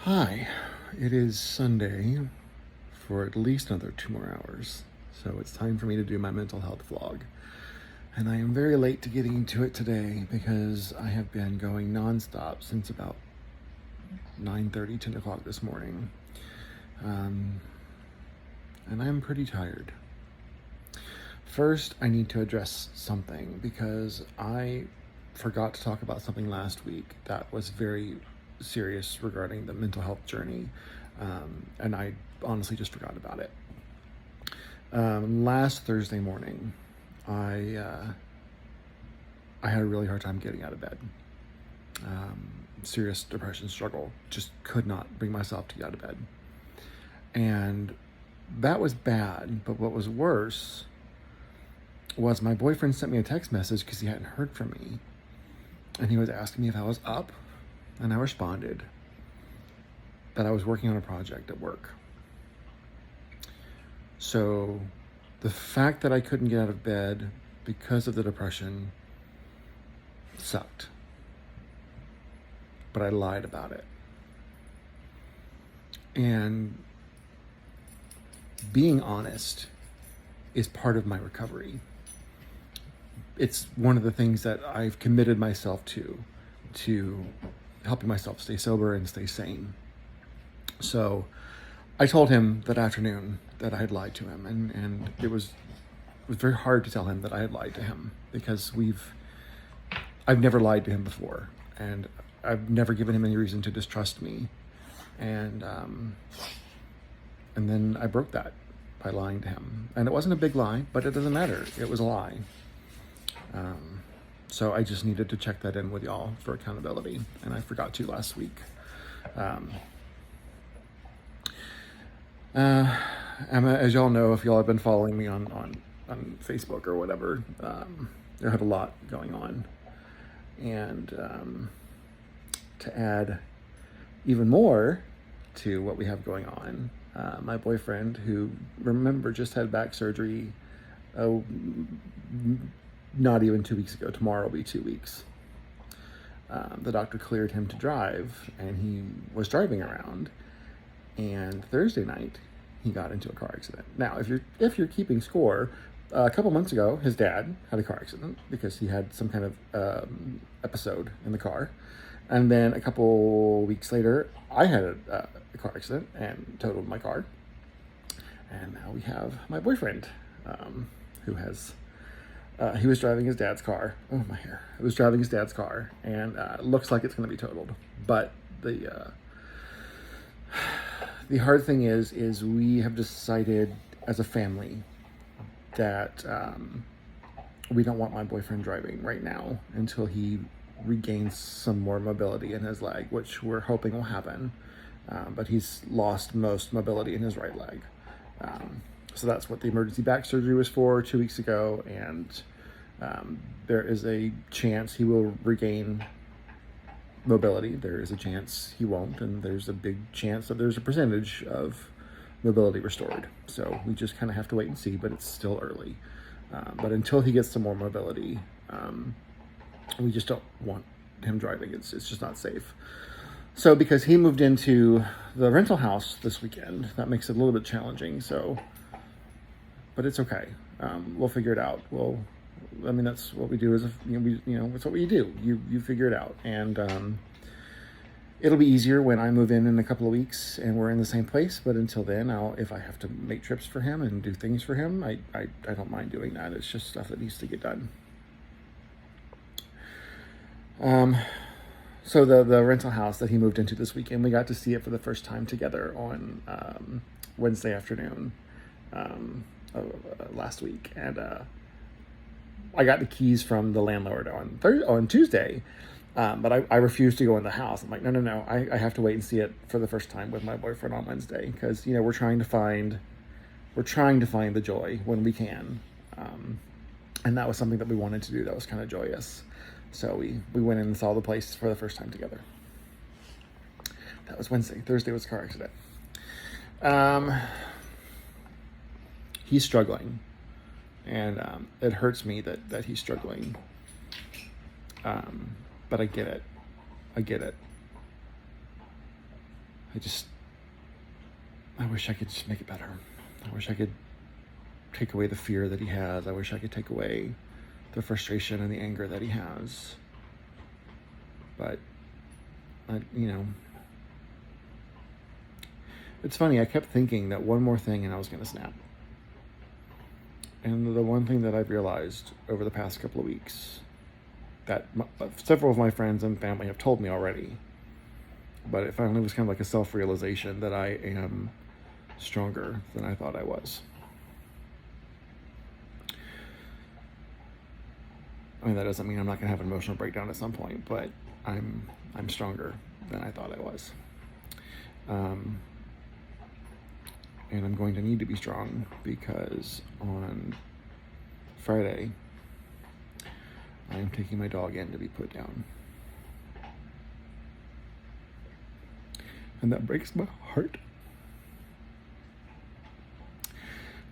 Hi, it is Sunday for at least another 2 more hours, so it's time for me to do my mental health vlog. And I am very late to getting to it today because I have been going nonstop since about 9:30, 10 o'clock this morning. And I'm pretty tired. First, I need to address something because I forgot to talk about something last week that was very serious regarding the mental health journey, and I honestly just forgot about it. Last Thursday morning, I had a really hard time getting out of bed. Serious depression struggle. Just could not bring myself to get out of bed. And that was bad, but what was worse was my boyfriend sent me a text message because he hadn't heard from me. And he was asking me if I was up, and I responded that I was working on a project at work. So the fact that I couldn't get out of bed because of the depression sucked. But I lied about it. And being honest is part of my recovery. It's one of the things that I've committed myself to helping myself stay sober and stay sane. So I told him that afternoon that I had lied to him, and it was very hard to tell him that I had lied to him because I've never lied to him before, and I've never given him any reason to distrust me. And then I broke that by lying to him. And it wasn't a big lie, but it doesn't matter. It was a lie. So I just needed to check that in with y'all for accountability, and I forgot to last week. Emma, as y'all know, if y'all have been following me on Facebook or whatever, I have a lot going on. And to add even more to what we have going on, my boyfriend, who, remember, just had back surgery, not even 2 weeks ago. Tomorrow will be 2 weeks. The doctor cleared him to drive, and he was driving around. And Thursday night, he got into a car accident. Now, if you're keeping score, a couple months ago, his dad had a car accident because he had some kind of episode in the car. And then a couple weeks later, I had a car accident and totaled my car. And now we have my boyfriend, who has... he was driving his dad's car. Oh, my hair. He was driving his dad's car, and looks like it's going to be totaled. But the hard thing is we have decided as a family that we don't want my boyfriend driving right now until he regains some more mobility in his leg, which we're hoping will happen. But he's lost most mobility in his right leg. So that's what the emergency back surgery was for 2 weeks ago, and there is a chance he will regain mobility. There is a chance he won't, and there's a big chance that there's a percentage of mobility restored. So we just kind of have to wait and see, but it's still early. But until he gets some more mobility, we just don't want him driving. It's just not safe. So because he moved into the rental house this weekend, that makes it a little bit challenging. So, but it's okay. We'll figure it out. That's what we do as it's what we do. You figure it out. And it'll be easier when I move in a couple of weeks and we're in the same place. But until then, if I have to make trips for him and do things for him, I don't mind doing that. It's just stuff that needs to get done. So the rental house that he moved into this weekend, we got to see it for the first time together on Wednesday afternoon last week. And I got the keys from the landlord on Tuesday, but I refused to go in the house. I'm like, no, I have to wait and see it for the first time with my boyfriend on Wednesday, because we're trying to find the joy when we can, and that was something that we wanted to do that was kind of joyous. So we went in and saw the place for the first time together. That was Wednesday. Thursday was a car accident. He's struggling. And it hurts me that he's struggling. But I get it. I wish I could just make it better. I wish I could take away the fear that he has. I wish I could take away the frustration and the anger that he has. But, it's funny, I kept thinking that one more thing and I was going to snap. And the one thing that I've realized over the past couple of weeks that several of my friends and family have told me already, but it finally was kind of like a self-realization that I am stronger than I thought I was. I mean, that doesn't mean I'm not going to have an emotional breakdown at some point, but I'm stronger than I thought I was. And I'm going to need to be strong because on Friday, I am taking my dog in to be put down. And that breaks my heart.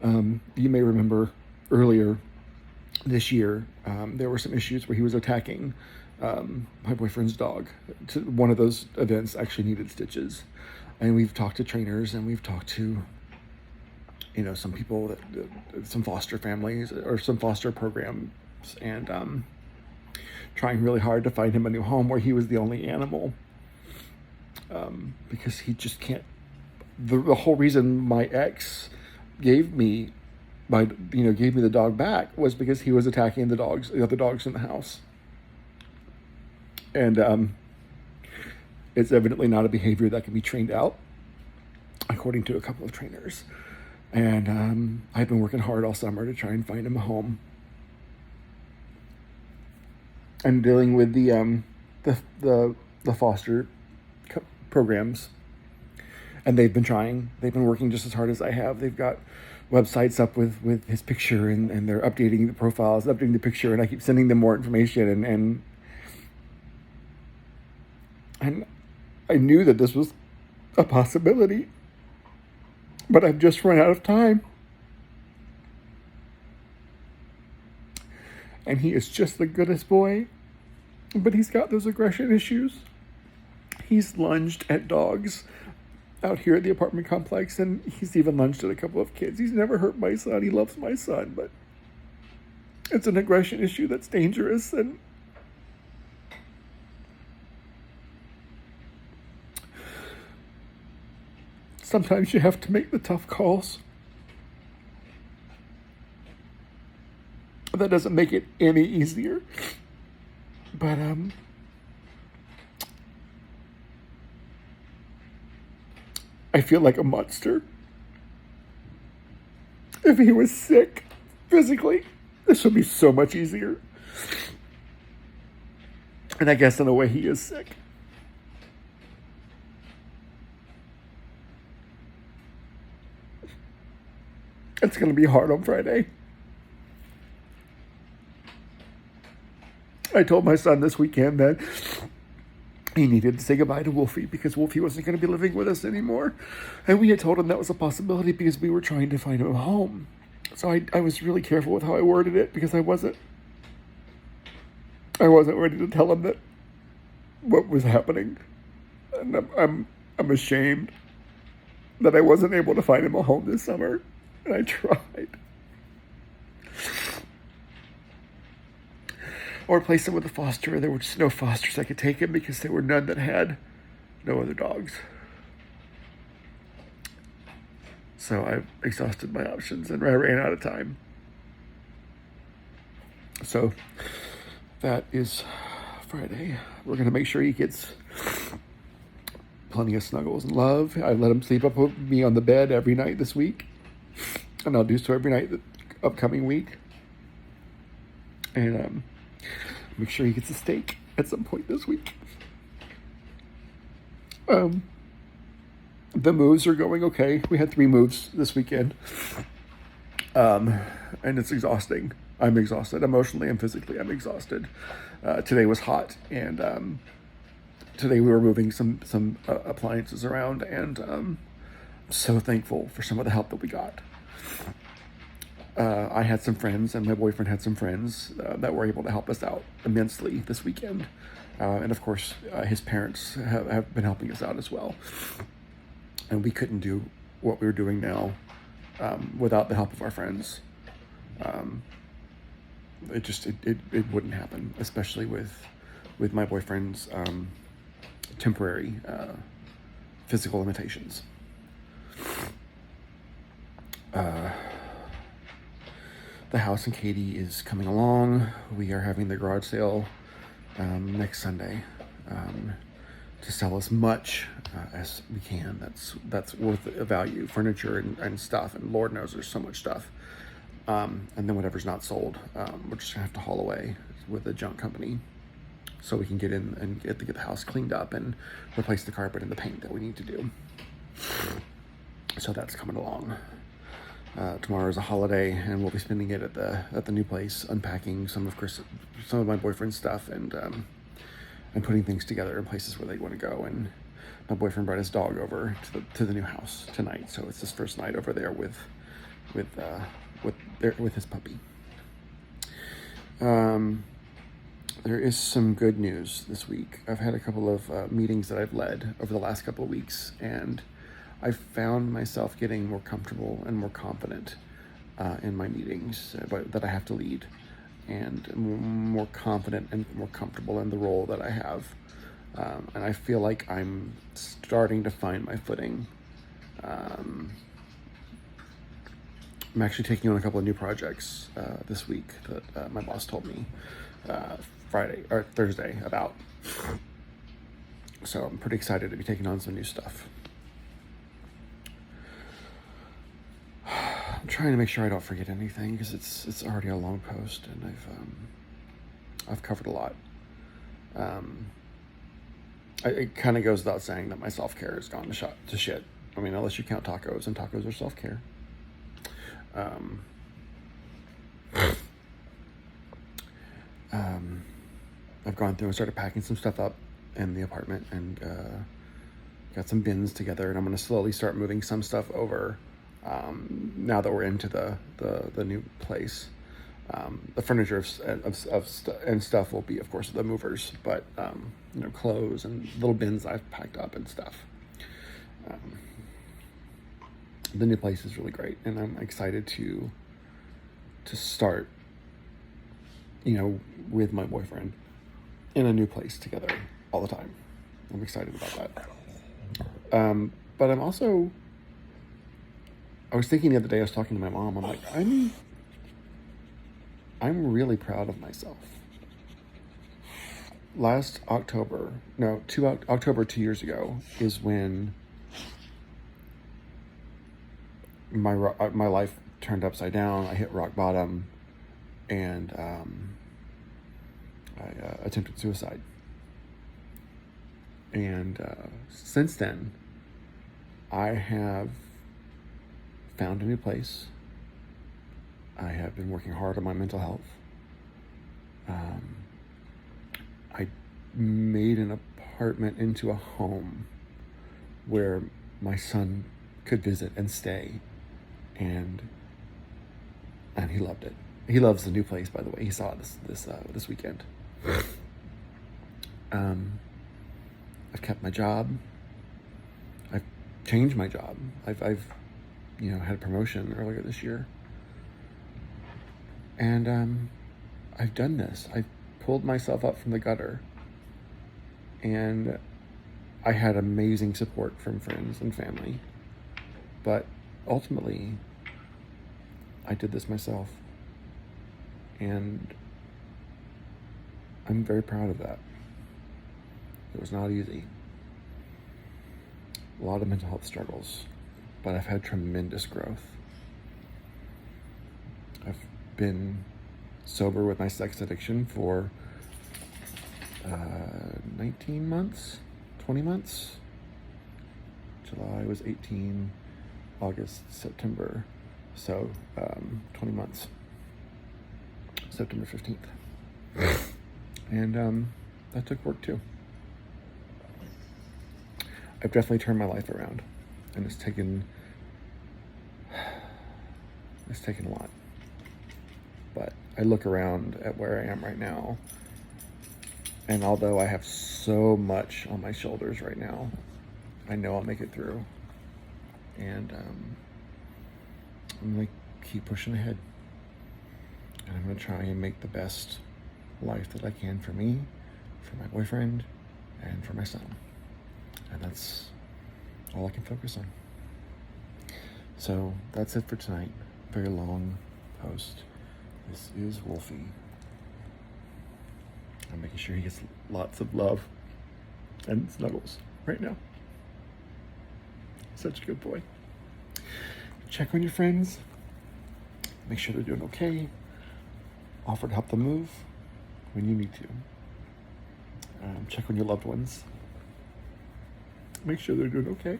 You may remember earlier this year, there were some issues where he was attacking my boyfriend's dog. One of those events actually needed stitches. And we've talked to trainers and we've talked to some people, some foster families or some foster programs, and trying really hard to find him a new home where he was the only animal, because he just can't. The whole reason my ex gave me the dog back was because he was attacking the other dogs in the house, and it's evidently not a behavior that can be trained out, according to a couple of trainers. And I've been working hard all summer to try and find him a home. I'm dealing with the foster programs, and they've been trying. They've been working just as hard as I have. They've got websites up with his picture, and they're updating the profiles, updating the picture, and I keep sending them more information. And I knew that this was a possibility. But I've just run out of time. And he is just the goodest boy. But he's got those aggression issues. He's lunged at dogs out here at the apartment complex. And he's even lunged at a couple of kids. He's never hurt my son. He loves my son. But it's an aggression issue that's dangerous. And sometimes you have to make the tough calls. That doesn't make it any easier. But I feel like a monster. If he was sick physically, this would be so much easier. And I guess in a way he is sick. It's going to be hard on Friday. I told my son this weekend that he needed to say goodbye to Wolfie because Wolfie wasn't going to be living with us anymore. And we had told him that was a possibility because we were trying to find him a home. So I was really careful with how I worded it because I wasn't ready to tell him that what was happening. And I'm ashamed that I wasn't able to find him a home this summer. And I tried. Or replace him with a foster. There were just no fosters that could take him because there were none that had no other dogs. So I exhausted my options and I ran out of time. So that is Friday. We're going to make sure he gets plenty of snuggles and love. I let him sleep up with me on the bed every night this week. And I'll do so every night the upcoming week. And make sure he gets a steak at some point this week. The moves are going okay. We had 3 moves this weekend. And it's exhausting. I'm exhausted. Emotionally and physically, I'm exhausted. Today was hot. And today we were moving some appliances around. And I'm so thankful for some of the help that we got. I had some friends and my boyfriend had some friends that were able to help us out immensely this weekend. And of course, his parents have been helping us out as well. and we couldn't do what we were doing now without the help of our friends. It wouldn't happen, especially with my boyfriend's temporary physical limitations. The house in Katy is coming along. We are having the garage sale next Sunday to sell as much as we can. That's worth a value, furniture and stuff. And Lord knows there's so much stuff. And then whatever's not sold, we're just gonna have to haul away with a junk company, so we can get in and get the house cleaned up and replace the carpet and the paint that we need to do. So that's coming along. Tomorrow is a holiday, and we'll be spending it at the new place, unpacking some of my boyfriend's stuff, and putting things together in places where they want to go. And my boyfriend brought his dog over to the new house tonight, so it's his first night over there with his puppy. There is some good news this week. I've had a couple of meetings that I've led over the last couple of weeks, and I've found myself getting more comfortable and more confident in my meetings that I have to lead, and more confident and more comfortable in the role that I have. And I feel like I'm starting to find my footing. I'm actually taking on a couple of new projects this week that my boss told me Thursday about. So I'm pretty excited to be taking on some new stuff. I'm trying to make sure I don't forget anything, because it's already a long post, and I've covered a lot. It kind of goes without saying that my self-care has gone to shit. I mean, unless you count tacos, and tacos are self-care. I've gone through and started packing some stuff up in the apartment, and got some bins together, and I'm going to slowly start moving some stuff over now that we're into the new place. The furniture and stuff will be, of course, the movers, but clothes and little bins I've packed up and stuff. The new place is really great, and I'm excited to start, with my boyfriend in a new place together all the time. I'm excited about that. But I was thinking the other day, I was talking to my mom, I'm like, I'm really proud of myself. Last October, 2 years ago, is when my life turned upside down. I hit rock bottom, and I attempted suicide. And since then, I have found a new place. I have been working hard on my mental health. I made an apartment into a home where my son could visit and stay, and he loved it. He loves the new place, by the way. He saw it this weekend. I've kept my job. I've changed my job. I've had a promotion earlier this year. And I've done this. I've pulled myself up from the gutter. And I had amazing support from friends and family. But ultimately, I did this myself. And I'm very proud of that. It was not easy. A lot of mental health struggles, but I've had tremendous growth. I've been sober with my sex addiction for 19 months, 20 months. July was 18, August, September. So 20 months. September 15th. And that took work too. I've definitely turned my life around, and it's taken a lot. But I look around at where I am right now, and although I have so much on my shoulders right now, I know I'll make it through. And I'm going to keep pushing ahead. And I'm going to try and make the best life that I can for me, for my boyfriend, and for my son. And that's all I can focus on. So that's it for tonight. Very long post. This is Wolfie. I'm making sure he gets lots of love and snuggles right now. Such a good boy. Check on your friends. Make sure they're doing okay. Offer to help them move when you need to. Check on your loved ones. Make sure they're doing okay.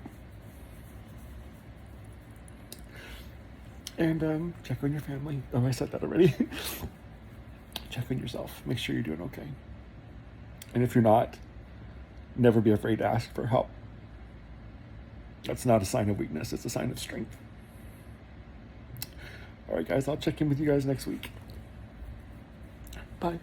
And check on your family. Oh, I said that already. Check on yourself. Make sure you're doing okay. And if you're not, never be afraid to ask for help. That's not a sign of weakness. It's a sign of strength. All right, guys, I'll check in with you guys next week. Bye.